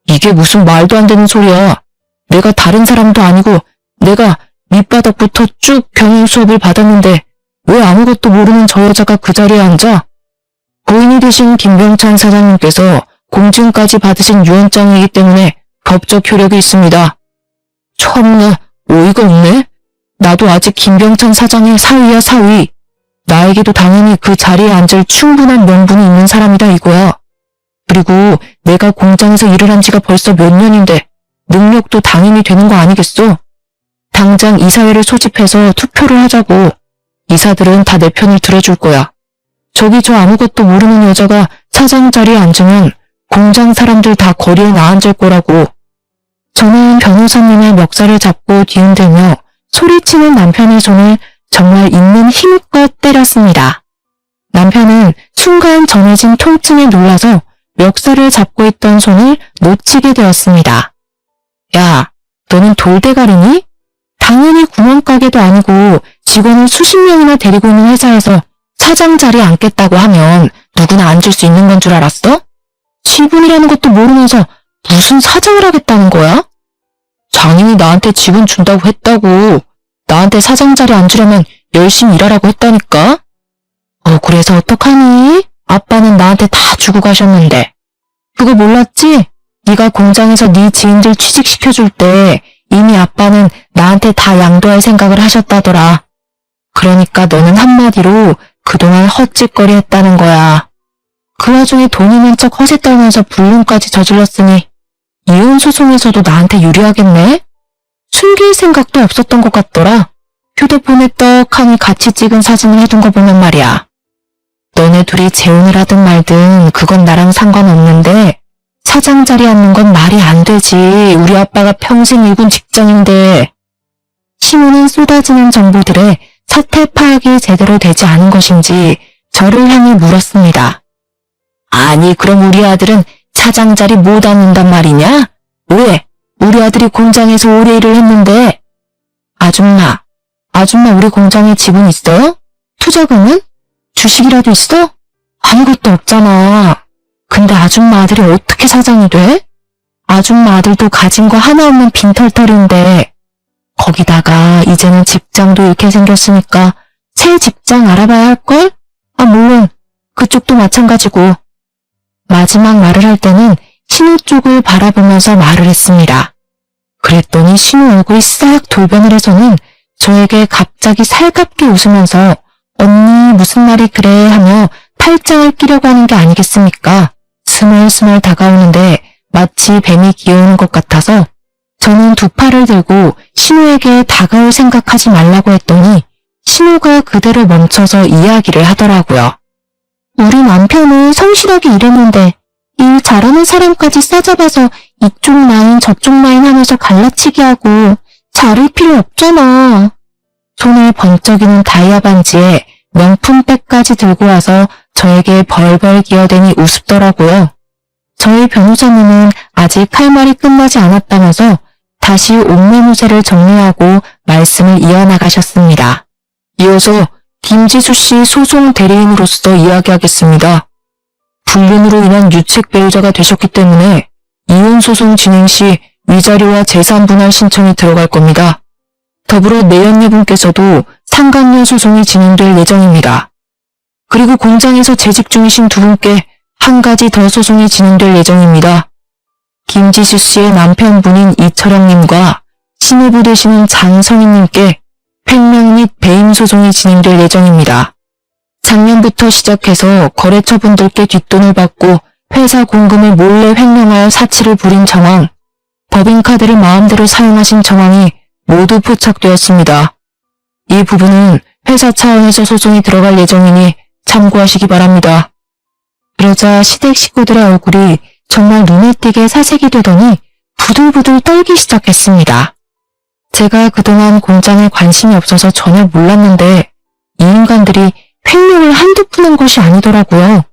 이게 무슨 말도 안 되는 소리야. 내가 다른 사람도 아니고 내가 밑바닥부터 쭉 경영 수업을 받았는데 왜 아무것도 모르는 저 여자가 그 자리에 앉아? 고인이 되신 김병찬 사장님께서 공증까지 받으신 유언장이기 때문에 법적 효력이 있습니다. 참나, 어이가 없네. 나도 아직 김병찬 사장의 사위야 사위. 나에게도 당연히 그 자리에 앉을 충분한 명분이 있는 사람이다 이거야. 그리고 내가 공장에서 일을 한 지가 벌써 몇 년인데 능력도 당연히 되는 거 아니겠어? 당장 이사회를 소집해서 투표를 하자고. 이사들은 다 내 편을 들어줄 거야. 저기 저 아무것도 모르는 여자가 사장 자리에 앉으면 공장 사람들 다 거리에 나앉을 거라고. 저는 변호사님의 멱살을 잡고 뒤흔들며 소리치는 남편의 손을 정말 있는 힘껏 때렸습니다. 남편은 순간 전해진 통증에 놀라서 멱살을 잡고 있던 손을 놓치게 되었습니다. 야, 너는 돌대가리니? 당연히 구멍가게도 아니고 직원을 수십 명이나 데리고 있는 회사에서 사장 자리에 앉겠다고 하면 누구나 앉을 수 있는 건 줄 알았어? 지분이라는 것도 모르면서 무슨 사장을 하겠다는 거야? 장인이 나한테 지분 준다고 했다고. 나한테 사장 자리에 앉으려면 열심히 일하라고 했다니까? 그래서 어떡하니? 아빠는 나한테 다 주고 가셨는데. 그거 몰랐지? 네가 공장에서 네 지인들 취직시켜줄 때 이미 아빠는 나한테 다 양도할 생각을 하셨다더라. 그러니까 너는 한마디로 그동안 헛짓거리 했다는 거야. 그 와중에 돈 있는 척 허세 떨면서 불륜까지 저질렀으니 이혼 소송에서도 나한테 유리하겠네? 숨길 생각도 없었던 것 같더라. 휴대폰에 떡하니 같이 찍은 사진을 해둔 거 보면 말이야. 너네 둘이 재혼을 하든 말든 그건 나랑 상관없는데 사장 자리 앉는 건 말이 안 되지. 우리 아빠가 평생 일군 직장인데. 신우는 쏟아지는 정보들에 사태 파악이 제대로 되지 않은 것인지 저를 향해 물었습니다. 아니 그럼 우리 아들은 사장 자리 못 앉는단 말이냐? 왜? 우리 아들이 공장에서 오래 일을 했는데. 아줌마 우리 공장에 지분 있어요? 투자금은? 주식이라도 있어? 아무것도 없잖아. 근데 아줌마 아들이 어떻게 사장이 돼? 아줌마 아들도 가진 거 하나 없는 빈털털인데. 거기다가 이제는 직장도 잃게 생겼으니까 새 직장 알아봐야 할걸? 물론 그쪽도 마찬가지고. 마지막 말을 할 때는 신우 쪽을 바라보면서 말을 했습니다. 그랬더니 신우 얼굴이 싹 돌변을 해서는 저에게 갑자기 살갑게 웃으면서 언니 무슨 말이 그래 하며 팔짱을 끼려고 하는 게 아니겠습니까? 스멀스멀 다가오는데 마치 뱀이 기어오는 것 같아서 저는 두 팔을 들고 신우에게 다가올 생각하지 말라고 했더니 신우가 그대로 멈춰서 이야기를 하더라고요. 우리 남편은 성실하게 일했는데 일 잘하는 사람까지 싸잡아서 이쪽 라인 저쪽 라인 하면서 갈라치기 하고 자를 필요 없잖아. 손에 번쩍이는 다이아 반지에 명품백까지 들고 와서 저에게 벌벌 기어대니 우습더라고요. 저희 변호사님은 아직 할 말이 끝나지 않았다면서 다시 옥매무새를 정리하고 말씀을 이어나가셨습니다. 이어서 김지수 씨 소송 대리인으로서 이야기하겠습니다. 불륜으로 인한 유책 배우자가 되셨기 때문에 이혼 소송 진행 시 위자료와 재산 분할 신청이 들어갈 겁니다. 더불어 내연녀분께서도 상간녀 소송이 진행될 예정입니다. 그리고 공장에서 재직 중이신 두 분께 한 가지 더 소송이 진행될 예정입니다. 김지수 씨의 남편분인 이철영님과 신우부 되시는 장성희님께 횡령 및 배임 소송이 진행될 예정입니다. 작년부터 시작해서 거래처분들께 뒷돈을 받고 회사 공금을 몰래 횡령하여 사치를 부린 정황, 법인카드를 마음대로 사용하신 정황이 모두 포착되었습니다. 이 부분은 회사 차원에서 소송이 들어갈 예정이니 참고하시기 바랍니다. 그러자 시댁 식구들의 얼굴이 정말 눈에 띄게 사색이 되더니 부들부들 떨기 시작했습니다. 제가 그동안 공장에 관심이 없어서 전혀 몰랐는데 이 인간들이 횡령을 한두 푼한 것이 아니더라고요.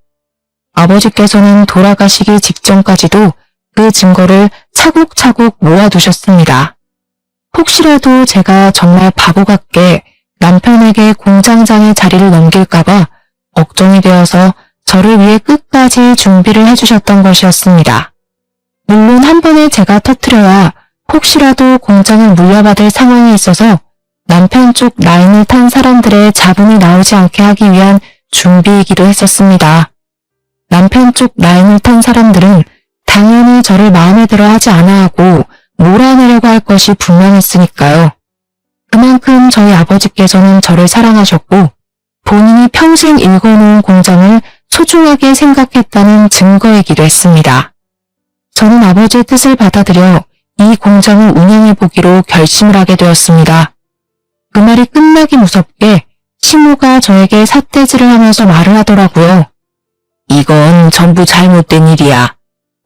아버지께서는 돌아가시기 직전까지도 그 증거를 차곡차곡 모아두셨습니다. 혹시라도 제가 정말 바보 같게 남편에게 공장장의 자리를 넘길까봐 걱정이 되어서 저를 위해 끝까지 준비를 해주셨던 것이었습니다. 물론 한 번에 제가 터뜨려야 혹시라도 공장을 물려받을 상황이 있어서 남편 쪽 라인을 탄 사람들의 자본이 나오지 않게 하기 위한 준비이기도 했었습니다. 남편 쪽 라인을 탄 사람들은 당연히 저를 마음에 들어 하지 않아 하고 몰아내려고 할 것이 분명했으니까요. 그만큼 저희 아버지께서는 저를 사랑하셨고 본인이 평생 일궈놓은 공장을 소중하게 생각했다는 증거이기도 했습니다. 저는 아버지의 뜻을 받아들여 이 공장을 운영해보기로 결심을 하게 되었습니다. 그 말이 끝나기 무섭게 신우가 저에게 삿대질을 하면서 말을 하더라고요. 이건 전부 잘못된 일이야.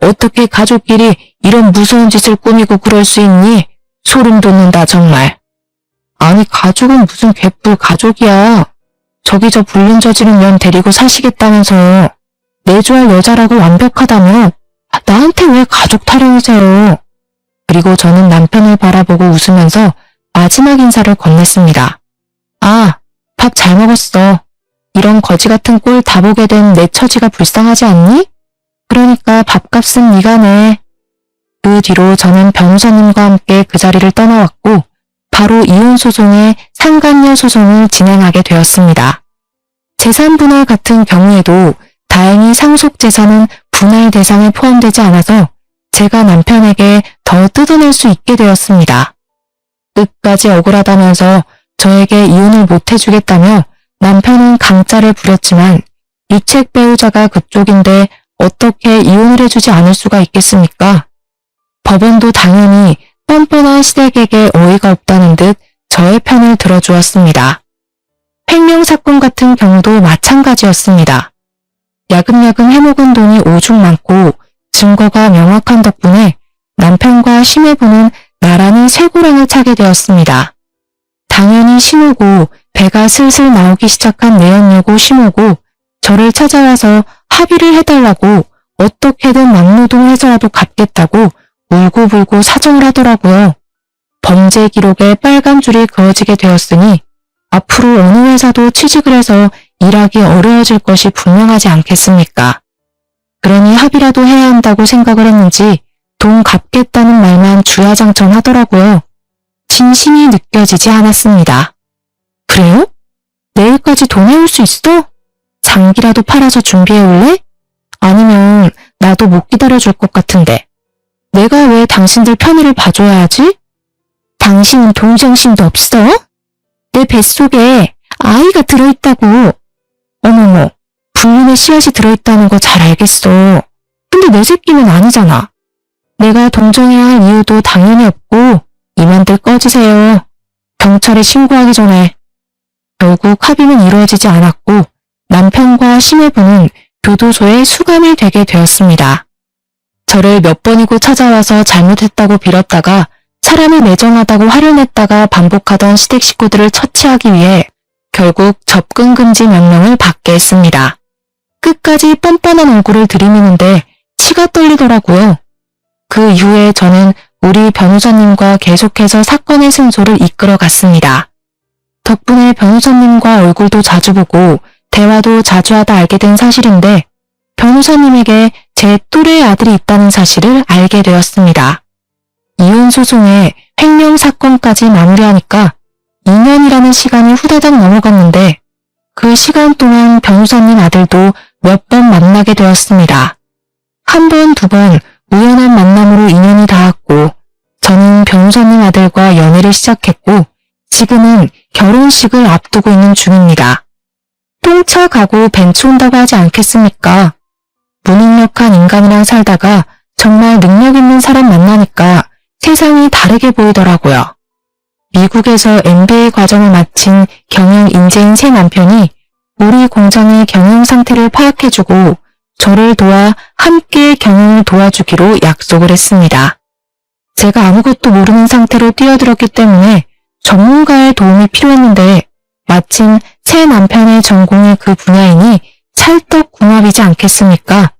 어떻게 가족끼리 이런 무서운 짓을 꾸미고 그럴 수 있니? 소름 돋는다 정말. 아니 가족은 무슨 개뿔 가족이야. 저기 저 불륜 저지른 년 데리고 사시겠다면서요. 내조할 여자라고 완벽하다며 나한테 왜 가족 타령이세요. 그리고 저는 남편을 바라보고 웃으면서 마지막 인사를 건넸습니다. 아, 밥 잘 먹었어. 이런 거지 같은 꼴 다 보게 된 내 처지가 불쌍하지 않니? 그러니까 밥값은 네가 내. 그 뒤로 저는 변호사님과 함께 그 자리를 떠나왔고 바로 이혼 소송의 상간녀 소송을 진행하게 되었습니다. 재산 분할 같은 경우에도 다행히 상속 재산은 분할 대상에 포함되지 않아서 제가 남편에게 더 뜯어낼 수 있게 되었습니다. 끝까지 억울하다면서 저에게 이혼을 못 해주겠다며 남편은 강짜를 부렸지만 유책 배우자가 그쪽인데 어떻게 이혼을 해주지 않을 수가 있겠습니까? 법원도 당연히 뻔뻔한 시댁에게 어이가 없다는 듯 저의 편을 들어주었습니다. 횡령사건 같은 경우도 마찬가지였습니다. 야금야금 해먹은 돈이 오죽 많고 증거가 명확한 덕분에 남편과 심해부는 나란히 쇠고랑을 차게 되었습니다. 당연히 심오고 배가 슬슬 나오기 시작한 내연녀고 심오고 저를 찾아와서 합의를 해달라고 어떻게든 막노동해서라도 갚겠다고 울고불고 사정을 하더라고요. 범죄 기록에 빨간 줄이 그어지게 되었으니 앞으로 어느 회사도 취직을 해서 일하기 어려워질 것이 분명하지 않겠습니까? 그러니 합의라도 해야 한다고 생각을 했는지 돈 갚겠다는 말만 주야장천 하더라고요. 진심이 느껴지지 않았습니다. 그래요? 내일까지 돈 해올 수 있어? 장기라도 팔아서 준비해 올래? 아니면 나도 못 기다려줄 것 같은데. 내가 왜 당신들 편의를 봐줘야 하지? 당신은 동정심도 없어? 내 뱃속에 아이가 들어있다고. 어머머, 불륜의 씨앗이 들어있다는 거 잘 알겠어. 근데 내 새끼는 아니잖아. 내가 동정해야 할 이유도 당연히 없고 이만들 꺼지세요. 경찰에 신고하기 전에. 결국 합의는 이루어지지 않았고 남편과 심해부는 교도소에 수감이 되게 되었습니다. 저를 몇 번이고 찾아와서 잘못했다고 빌었다가 사람이 매정하다고 화를 냈다가 반복하던 시댁 식구들을 처치하기 위해 결국 접근 금지 명령을 받게 했습니다. 끝까지 뻔뻔한 얼굴을 들이미는데 치가 떨리더라고요. 그 이후에 저는 우리 변호사님과 계속해서 사건의 승소를 이끌어 갔습니다. 덕분에 변호사님과 얼굴도 자주 보고 대화도 자주 하다 알게 된 사실인데 변호사님에게 제 또래의 아들이 있다는 사실을 알게 되었습니다. 이혼 소송에 횡령 사건까지 마무리하니까 2년이라는 시간이 후다닥 넘어갔는데 그 시간 동안 변호사님 아들도 몇 번 만나게 되었습니다. 한 번, 두 번 우연한 만남으로 인연이 닿았고 저는 변호사님 아들과 연애를 시작했고 지금은 결혼식을 앞두고 있는 중입니다. 똥차 가고 벤츠 온다고 하지 않겠습니까? 무능력한 인간이랑 살다가 정말 능력 있는 사람 만나니까 세상이 다르게 보이더라고요. 미국에서 MBA 과정을 마친 경영 인재인 새 남편이 우리 공장의 경영 상태를 파악해주고 저를 도와 함께 경영을 도와주기로 약속을 했습니다. 제가 아무것도 모르는 상태로 뛰어들었기 때문에 전문가의 도움이 필요했는데 마침 새 남편의 전공이 그 분야이니 찰떡궁합이지 않겠습니까?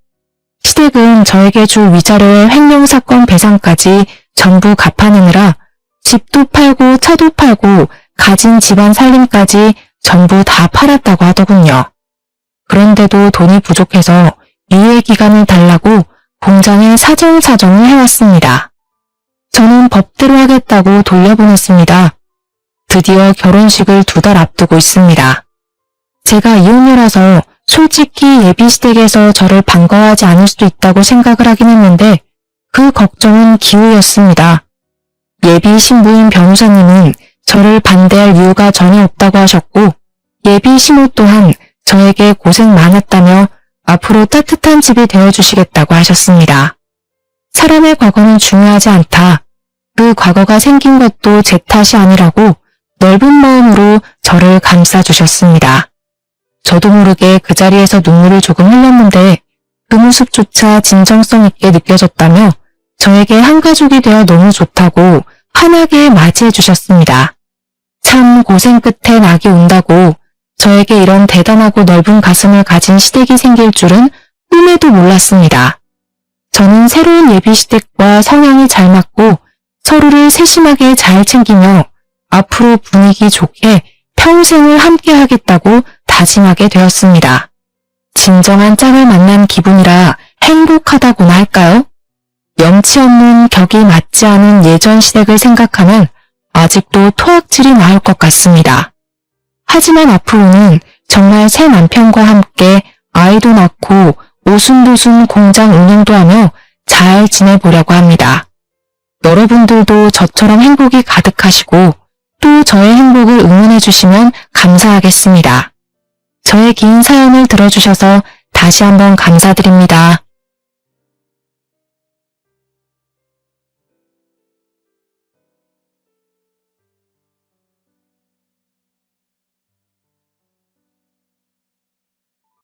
시댁은 저에게 줄 위자료의 횡령사건 배상까지 전부 갚아내느라 집도 팔고 차도 팔고 가진 집안 살림까지 전부 다 팔았다고 하더군요. 그런데도 돈이 부족해서 유예기간을 달라고 공장에 사정사정을 해왔습니다. 저는 법대로 하겠다고 돌려보냈습니다. 드디어 결혼식을 2달 앞두고 있습니다. 제가 이혼녀라서 솔직히 예비시댁에서 저를 반가워하지 않을 수도 있다고 생각을 하긴 했는데 그 걱정은 기우였습니다. 예비 신부인 변호사님은 저를 반대할 이유가 전혀 없다고 하셨고 예비 신부 또한 저에게 고생 많았다며 앞으로 따뜻한 집이 되어주시겠다고 하셨습니다. 사람의 과거는 중요하지 않다. 그 과거가 생긴 것도 제 탓이 아니라고 넓은 마음으로 저를 감싸주셨습니다. 저도 모르게 그 자리에서 눈물을 조금 흘렸는데 그 모습조차 진정성 있게 느껴졌다며 저에게 한 가족이 되어 너무 좋다고 환하게 맞이해 주셨습니다. 참 고생 끝에 낙이 온다고 저에게 이런 대단하고 넓은 가슴을 가진 시댁이 생길 줄은 꿈에도 몰랐습니다. 저는 새로운 예비시댁과 성향이 잘 맞고 서로를 세심하게 잘 챙기며 앞으로 분위기 좋게 평생을 함께 하겠다고 다짐하게 되었습니다. 진정한 짝을 만난 기분이라 행복하다고나 할까요? 염치 없는 격이 맞지 않은 예전 시댁을 생각하면 아직도 토악질이 나올 것 같습니다. 하지만 앞으로는 정말 새 남편과 함께 아이도 낳고 오순도순 공장 운영도 하며 잘 지내보려고 합니다. 여러분들도 저처럼 행복이 가득하시고 또 저의 행복을 응원해 주시면 감사하겠습니다. 저의 긴 사연을 들어주셔서 다시 한번 감사드립니다.